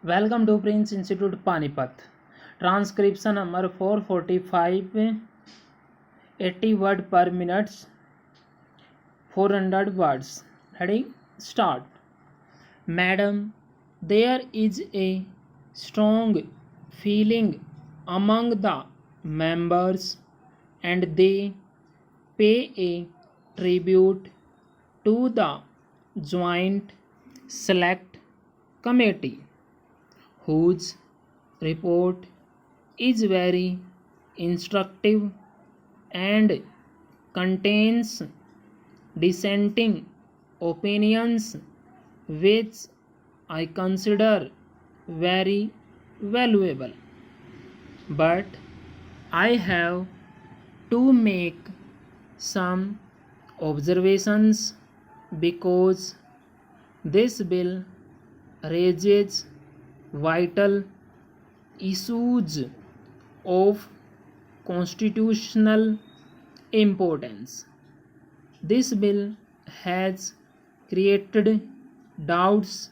Welcome to Prince Institute Panipat. Transcription number 445, 80 word per minute, 400 words. Ready? Start. Madam, there is a strong feeling among the members and they pay a tribute to the Joint Select Committee, whose report is very instructive and contains dissenting opinions which I consider very valuable. But I have to make some observations because this bill raises vital issues of constitutional importance. This bill has created doubts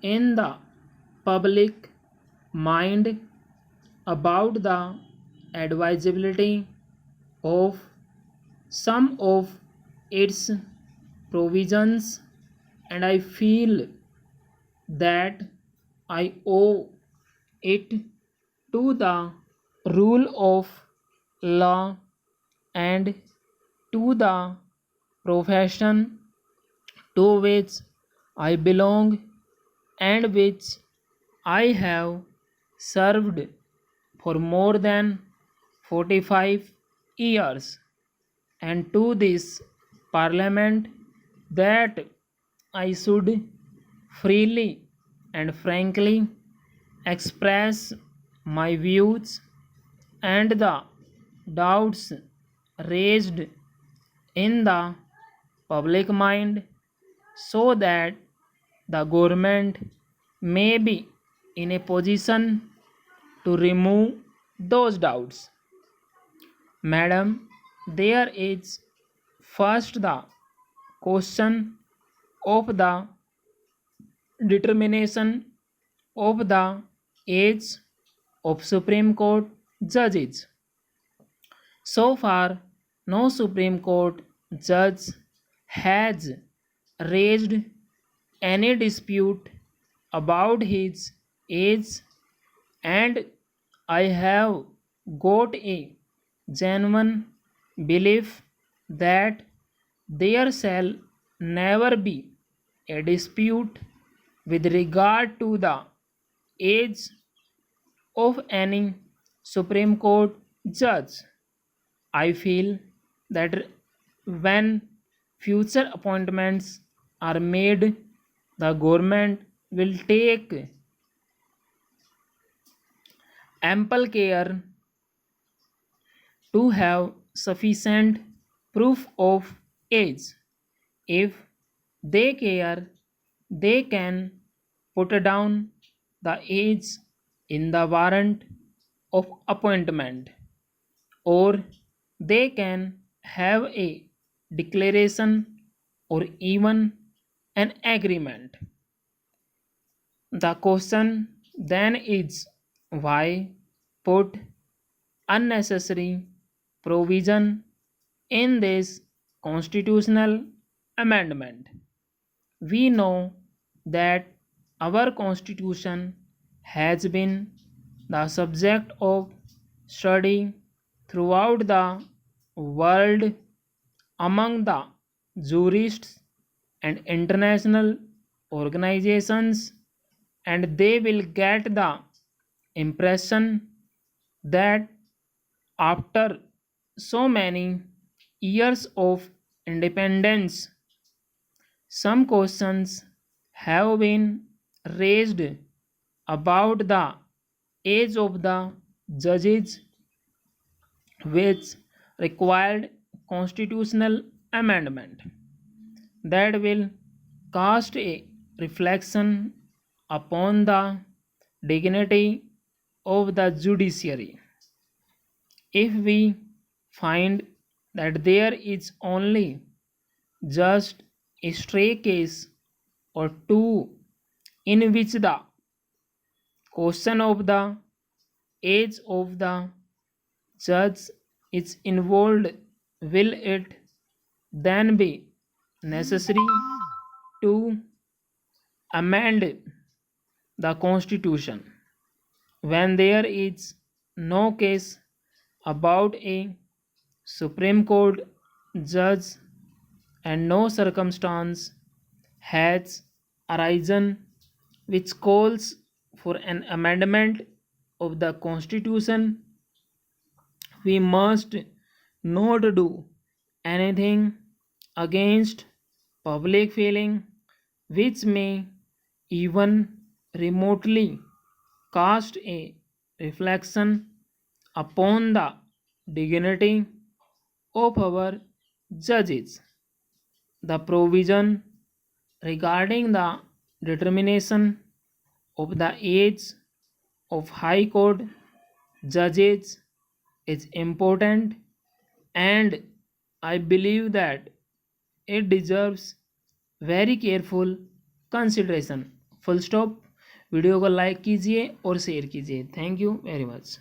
in the public mind about the advisability of some of its provisions, and I feel that I owe it to the rule of law and to the profession to which I belong and which I have served for more than 45 years, and to this Parliament that I should freely and frankly express my views and the doubts raised in the public mind so that the government may be in a position to remove those doubts. Madam, there is first the question of the determination of the age of Supreme Court judges. So far, no Supreme Court judge has raised any dispute about his age, and I have got a genuine belief that there shall never be a dispute with regard to the age of any Supreme Court judge. I feel that when future appointments are made, the government will take ample care to have sufficient proof of age. If they care, they can put down the age in the warrant of appointment, or they can have a declaration or even an agreement. The question then is, why put unnecessary provision in this constitutional amendment? We know that our constitution has been the subject of study throughout the world among the jurists and international organizations, and they will get the impression that after so many years of independence, some questions have been raised about the age of the judges, which required constitutional amendment that will cast a reflection upon the dignity of the judiciary. If we find that there is only just a stray case or two in which the question of the age of the judge is involved, will it then be necessary to amend the constitution when there is no case about a Supreme Court judge and no circumstance has arisen which calls for an amendment of the constitution? We must not do anything against public feeling which may even remotely cast a reflection upon the dignity of our judges. The provision regarding the determination of the age of High Court judges is important, and I believe that it deserves very careful consideration. Full stop. Video को like कीजिए और share कीजिए. Thank you very much.